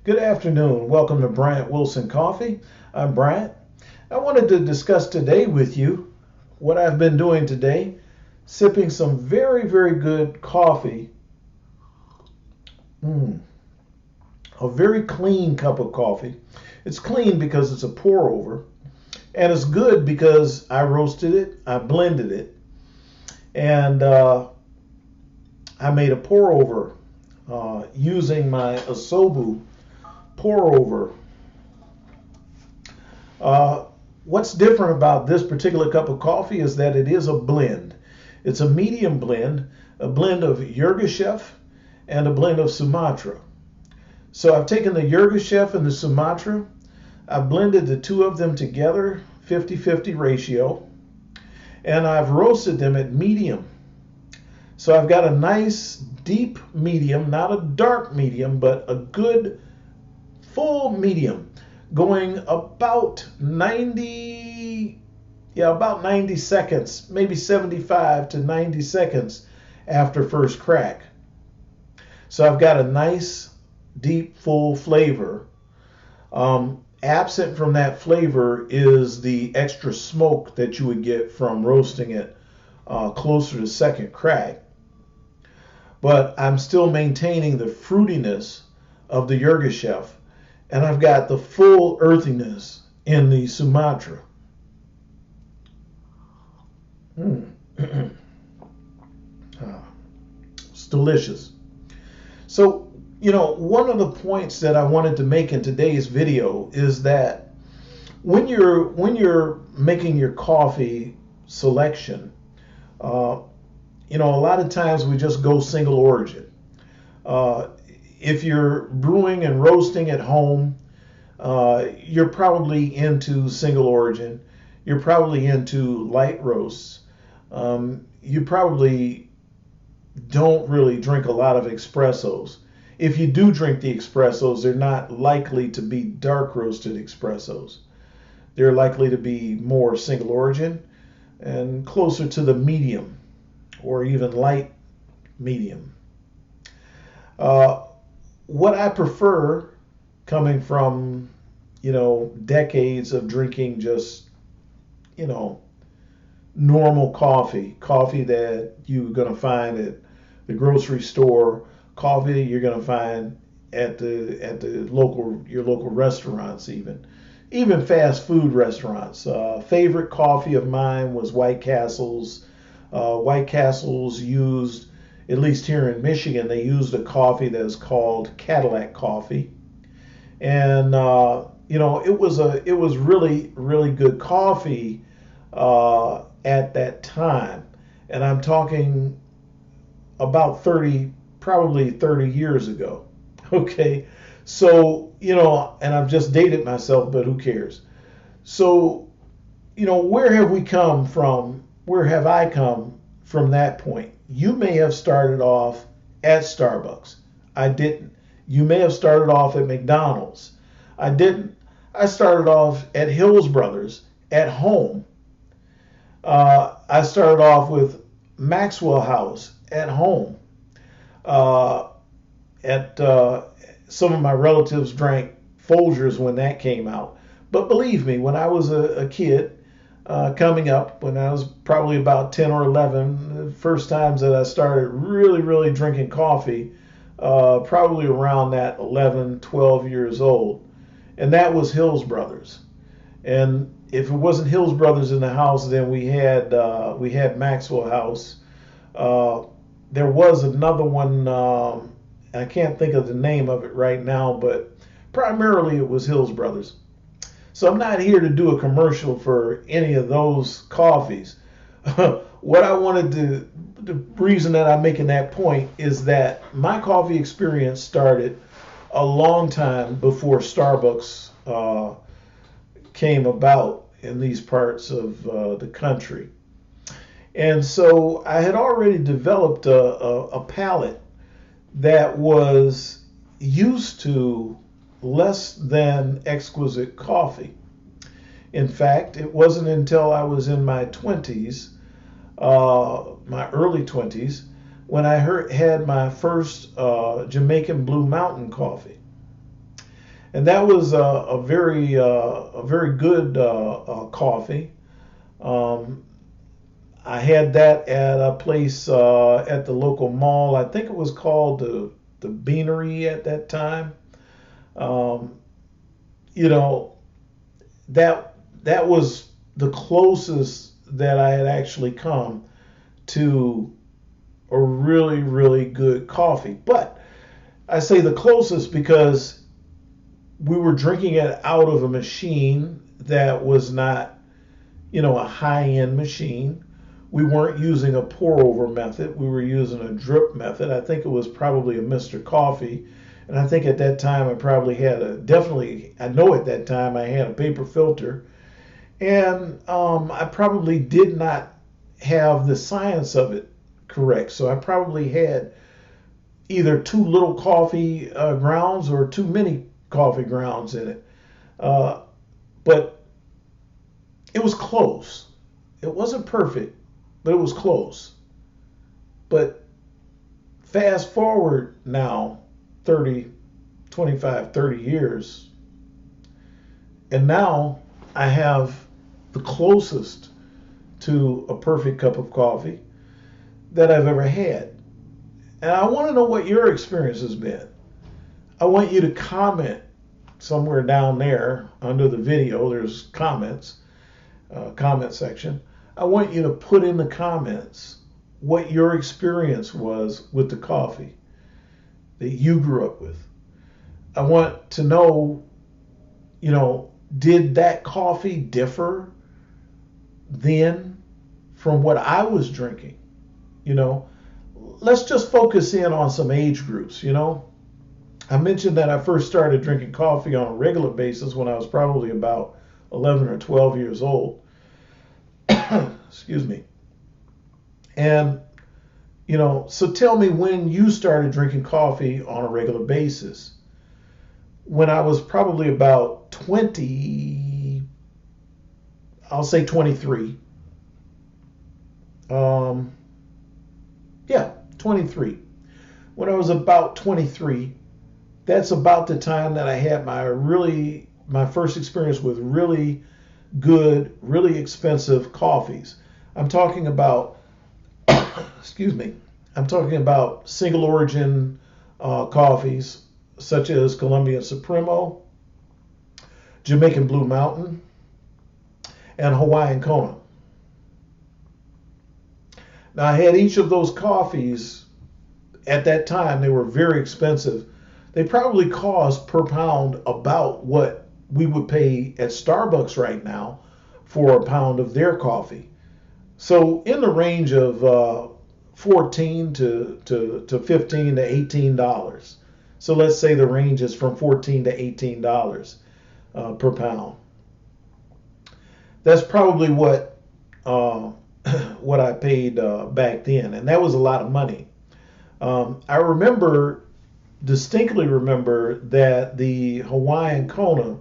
Good afternoon. Welcome to Bryant Wilson Coffee. I'm Bryant. I wanted to discuss today with you what I've been doing today, sipping some very, very good coffee. Mm, a very clean cup of coffee. It's clean because it's a pour over, and it's good because I roasted it, I blended it, and I made a pour over using my Asobu pour over. Uh, what's different about this particular cup of coffee is that it is a blend. It's a medium blend, a blend of Yirgacheffe and a blend of Sumatra. So I've taken the Yirgacheffe and the Sumatra, I've blended the two of them together, 50-50 ratio, and I've roasted them at medium. So I've got a nice deep medium, not a dark medium, but a good full medium, going about 90 seconds, maybe 75 to 90 seconds after first crack. So I've got a nice deep full flavor. Absent from that flavor is the extra smoke that you would get from roasting it closer to second crack. But I'm still maintaining the fruitiness of the Yirgacheffe, and I've got the full earthiness in the Sumatra. It's delicious. So, one of the points that I wanted to make in today's video is that when you're making your coffee selection, a lot of times we just go single origin. If you're brewing and roasting at home, you're probably into single origin. You're probably into light roasts. You probably don't really drink a lot of espressos. If you do drink the espressos, they're not likely to be dark roasted espressos. They're likely to be more single origin and closer to the medium or even light medium. What I prefer, coming from, decades of drinking just, normal coffee that you're going to find at the grocery store, coffee you're going to find at the your local restaurants, even fast food restaurants. Favorite coffee of mine was White Castle's. White Castle's used, at least here in Michigan, they used a coffee that is called Cadillac coffee, and it was really really good coffee at that time, and I'm talking about probably 30 years ago. Okay, so and I've just dated myself, but who cares? So where have we come from? Where have I come from that point? You may have started off at Starbucks. I didn't. You may have started off at McDonald's. I didn't. I started off at Hills Brothers at home. I started off with Maxwell House at home. At Some of my relatives drank Folgers when that came out. But believe me, when I was a kid, coming up, when I was probably about 10 or 11, the first times that I started really, really drinking coffee, probably around that 11, 12 years old. And that was Hills Brothers. And if it wasn't Hills Brothers in the house, then we had Maxwell House. There was another one, I can't think of the name of it right now, but primarily it was Hills Brothers. So I'm not here to do a commercial for any of those coffees. What I wanted to, the reason that I'm making that point is that my coffee experience started a long time before Starbucks came about in these parts of the country. And so I had already developed a palate that was used to less than exquisite coffee. In fact, it wasn't until I was in my 20s, my early 20s, when I had my first Jamaican Blue Mountain coffee. and that was a very good coffee. Um, I had that at a place at the local mall. I think it was called the Beanery at that time. Um, you know, that was the closest that I had actually come to a really, really good coffee. But I say the closest because we were drinking it out of a machine that was not, a high-end machine. We weren't using a pour-over method. We were using a drip method. I think it was probably a Mr. Coffee. And I think at that time I probably had I know at that time I had a paper filter. And I probably did not have the science of it correct. So I probably had either too little coffee grounds or too many coffee grounds in it. But it was close. It wasn't perfect, but it was close. But fast forward now 30, 25, 30 years, and now I have the closest to a perfect cup of coffee that I've ever had. And I want to know what your experience has been. I want you to comment somewhere down there under the video. There's comments, comment section. I want you to put in the comments what your experience was with the coffee that you grew up with. I want to know, did that coffee differ then from what I was drinking? Let's just focus in on some age groups. I mentioned that I first started drinking coffee on a regular basis when I was probably about 11 or 12 years old. Excuse me. And, so tell me when you started drinking coffee on a regular basis. When I was probably about 20, I'll say 23. 23. When I was about 23, that's about the time that I had my first experience with really good, really expensive coffees. I'm talking about, excuse me, I'm talking about single origin coffees such as Colombian Supremo, Jamaican Blue Mountain, and Hawaiian Kona. Now, I had each of those coffees at that time. They were very expensive. They probably cost per pound about what we would pay at Starbucks right now for a pound of their coffee. So in the range of $14 to $15 to $18. So let's say the range is from $14 to $18 per pound. That's probably what I paid back then, and that was a lot of money. I distinctly remember that the Hawaiian Kona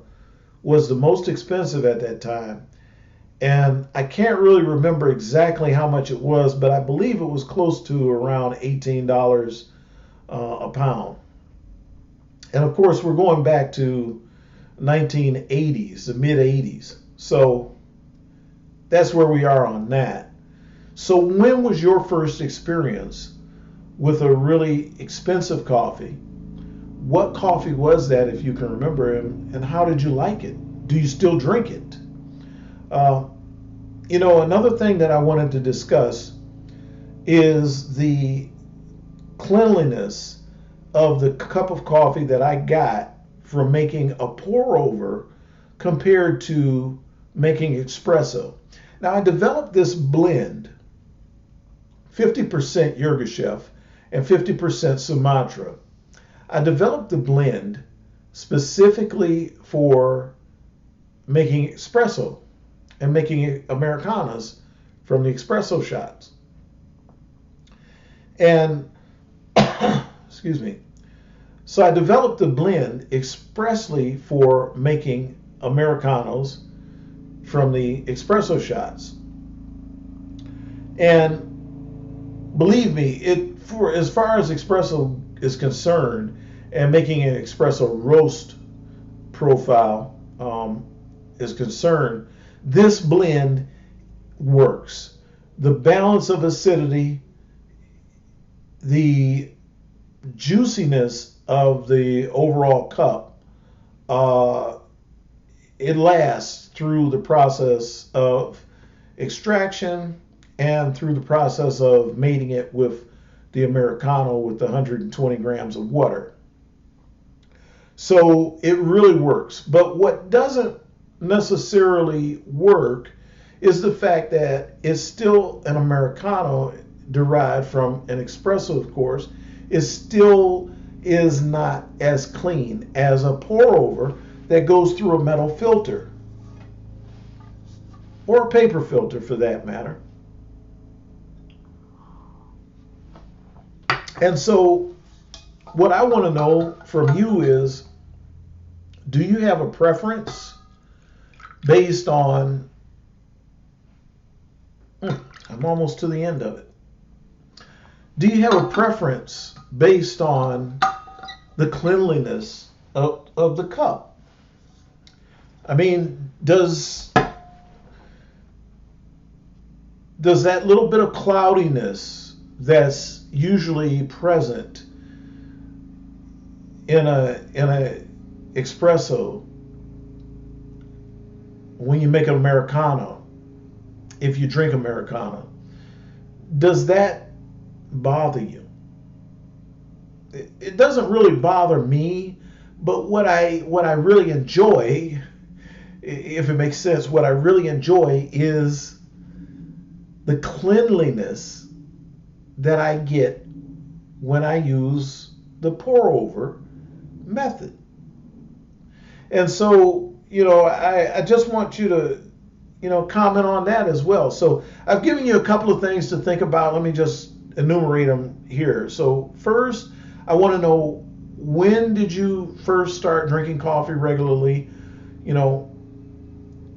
was the most expensive at that time, and I can't really remember exactly how much it was, but I believe it was close to around $18 a pound. And of course, we're going back to 1980s, the mid 80s. So that's where we are on that. So when was your first experience with a really expensive coffee? What coffee was that, if you can remember, and how did you like it? Do you still drink it? Another thing that I wanted to discuss is the cleanliness of the cup of coffee that I got from making a pour over compared to making espresso. Now, I developed this blend, 50% Yirgacheffe and 50% Sumatra. I developed the blend specifically for making espresso and making Americanas from the espresso shots. And, excuse me, so I developed the blend expressly for making Americanos from the espresso shots. And believe me, for as far as espresso is concerned, and making an espresso roast profile is concerned, this blend works. The balance of acidity, the juiciness of the overall cup, it lasts through the process of extraction and through the process of mating it with the Americano with the 120 grams of water. So it really works. But what doesn't necessarily work is the fact that it's still an Americano derived from an espresso, of course. It still is not as clean as a pour over that goes through a metal filter or a paper filter for that matter. And so what I want to know from you is, do you have a preference based on, I'm almost to the end of it. Do you have a preference based on the cleanliness of the cup? I mean, does that little bit of cloudiness that's usually present in a espresso when you make an Americano, if you drink Americano, does that bother you? It doesn't really bother me, but what I really enjoy, if it makes sense, what I really enjoy is the cleanliness that I get when I use the pour over method. And so, I just want you to, comment on that as well. So I've given you a couple of things to think about. Let me just enumerate them here. So first, I want to know, when did you first start drinking coffee regularly?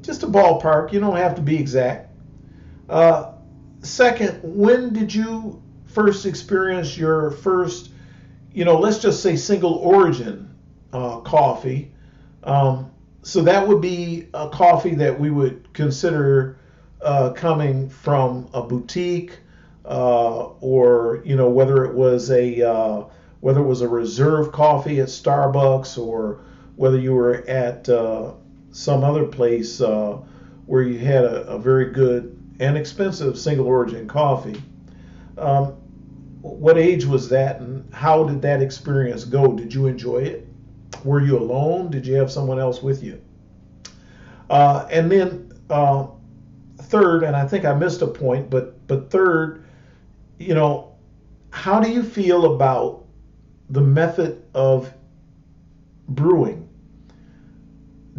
Just a ballpark. You don't have to be exact. Second, when did you first experience your first, let's just say single origin coffee? So that would be a coffee that we would consider coming from a boutique, or whether it was a reserve coffee at Starbucks, or whether you were at some other place where you had a very good and expensive single origin coffee. What age was that, and how did that experience go? Did you enjoy it? Were you alone? Did you have someone else with you? And then third, and I think I missed a point, but third, how do you feel about the method of brewing?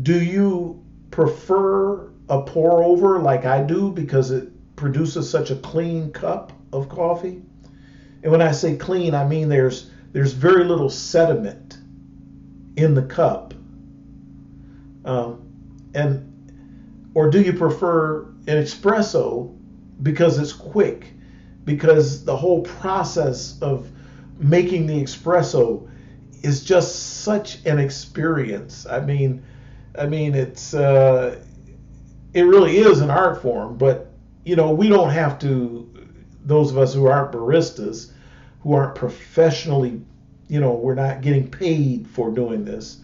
Do you prefer a pour over like I do because it produces such a clean cup of coffee? And when I say clean, I mean there's very little sediment in the cup. Or do you prefer an espresso because it's quick, because the whole process of making the espresso is just such an experience. I mean it's it really is an art form, but we don't have to, those of us who aren't baristas, who aren't professionally, we're not getting paid for doing this,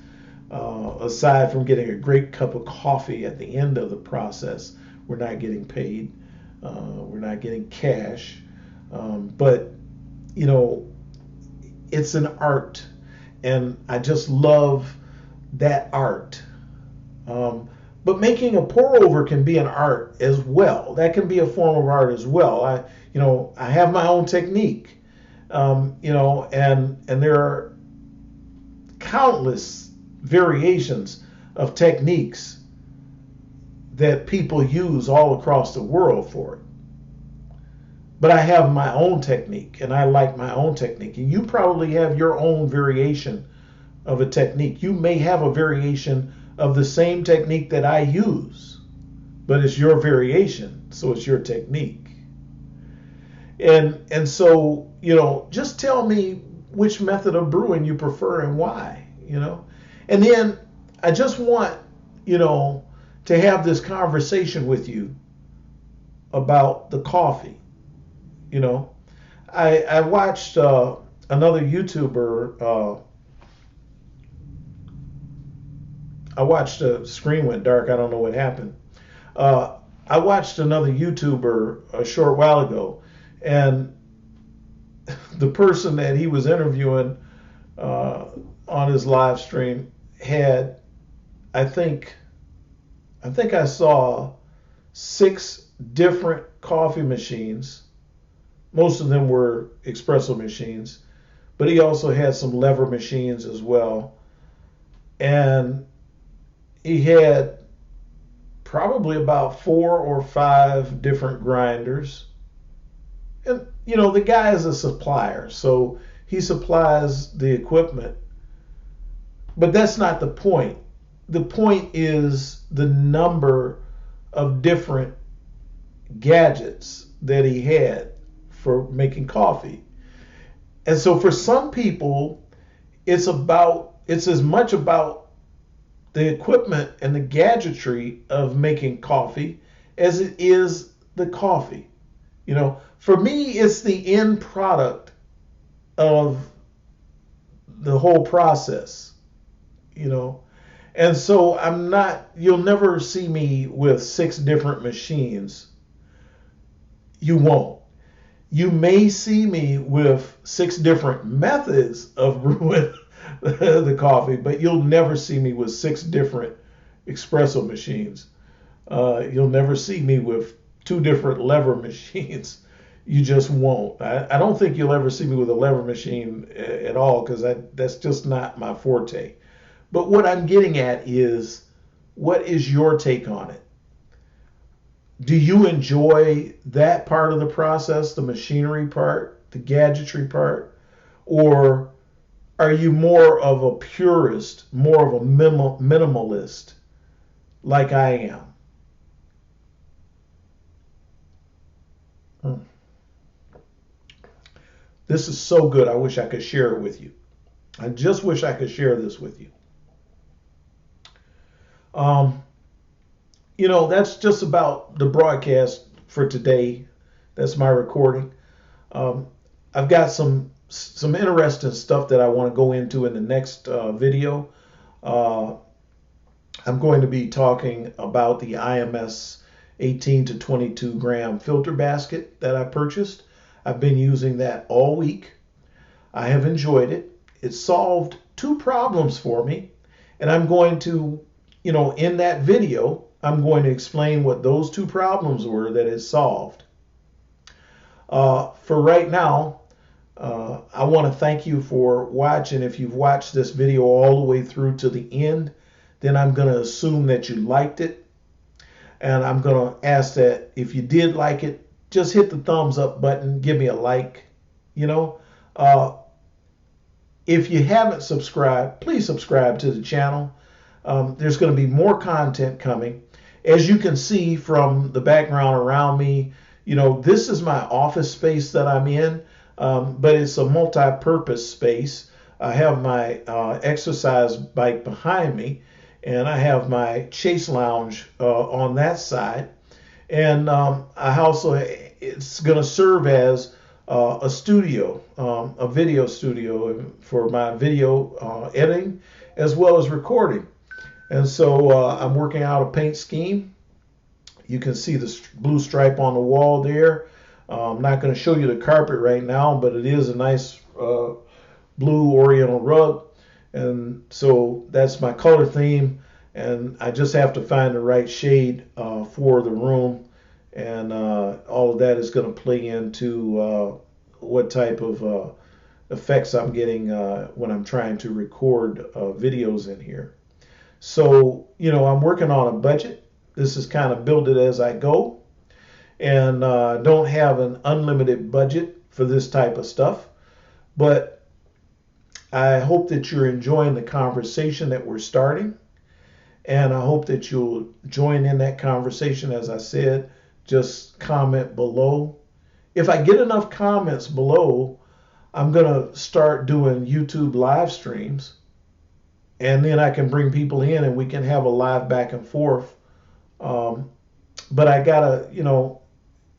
aside from getting a great cup of coffee at the end of the process. We're not getting paid, we're not getting cash, but it's an art, and I just love that art. But making a pour over can be an art as well. That can be a form of art as well. I have my own technique, and there are countless variations of techniques that people use all across the world for it. But I have my own technique, and I like my own technique. And you probably have your own variation of a technique. You may have a variation of the same technique that I use, but it's your variation, so it's your technique. And so, just tell me which method of brewing you prefer and why, And then I just want, to have this conversation with you about the coffee. You know, I watched another YouTuber. I watched the screen went dark. I don't know what happened. I watched another YouTuber a short while ago, and the person that he was interviewing on his live stream had, I think I saw 6 different coffee machines. Most of them were espresso machines, but he also had some lever machines as well. And he had probably about 4 or 5 different grinders. And, the guy is a supplier, so he supplies the equipment. But that's not the point. The point is the number of different gadgets that he had for making coffee. And so for some people, it's as much about the equipment and the gadgetry of making coffee as it is the coffee. For me, it's the end product of the whole process, And so you'll never see me with 6 different machines. You won't. You may see me with 6 different methods of brewing the coffee, but you'll never see me with 6 different espresso machines. You'll never see me with 2 different lever machines. You just won't. I don't think you'll ever see me with a lever machine at all, because that's just not my forte. But what I'm getting at is, what is your take on it? Do you enjoy that part of the process, the machinery part, the gadgetry part? Or are you more of a purist, more of a minimalist like I am? This is so good. I wish I could share it with you. I just wish I could share this with you. That's just about the broadcast for today. That's my recording. I've got some interesting stuff that I want to go into in the next video. I'm going to be talking about the IMS 18 to 22 gram filter basket that I purchased. I've been using that all week. I have enjoyed it. It solved 2 problems for me, and I'm going to, in that video, I'm going to explain what those 2 problems were that it solved. For right now, I want to thank you for watching. If you've watched this video all the way through to the end, then I'm going to assume that you liked it. And I'm going to ask that if you did like it, just hit the thumbs up button, give me a like. If you haven't subscribed, please subscribe to the channel. There's going to be more content coming. As you can see from the background around me, this is my office space that I'm in, but it's a multi-purpose space. I have my exercise bike behind me, and I have my Chase Lounge on that side. And it's going to serve as a studio, a video studio for my video editing as well as recording. And so I'm working out a paint scheme. You can see the blue stripe on the wall there. I'm not going to show you the carpet right now, but it is a nice blue oriental rug. And so that's my color theme. And I just have to find the right shade for the room. And all of that is going to play into what type of effects I'm getting when I'm trying to record videos in here. So, I'm working on a budget. This is kind of build it as I go. And don't have an unlimited budget for this type of stuff. But I hope that you're enjoying the conversation that we're starting. And I hope that you'll join in that conversation. As I said, just comment below. If I get enough comments below, I'm going to start doing YouTube live streams. and then I can bring people in and we can have a live back and forth. But I gotta,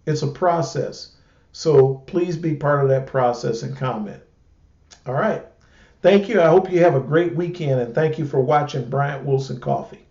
it's a process. So please be part of that process and comment. All right. Thank you. I hope you have a great weekend, and thank you for watching Bryant Wilson Coffee.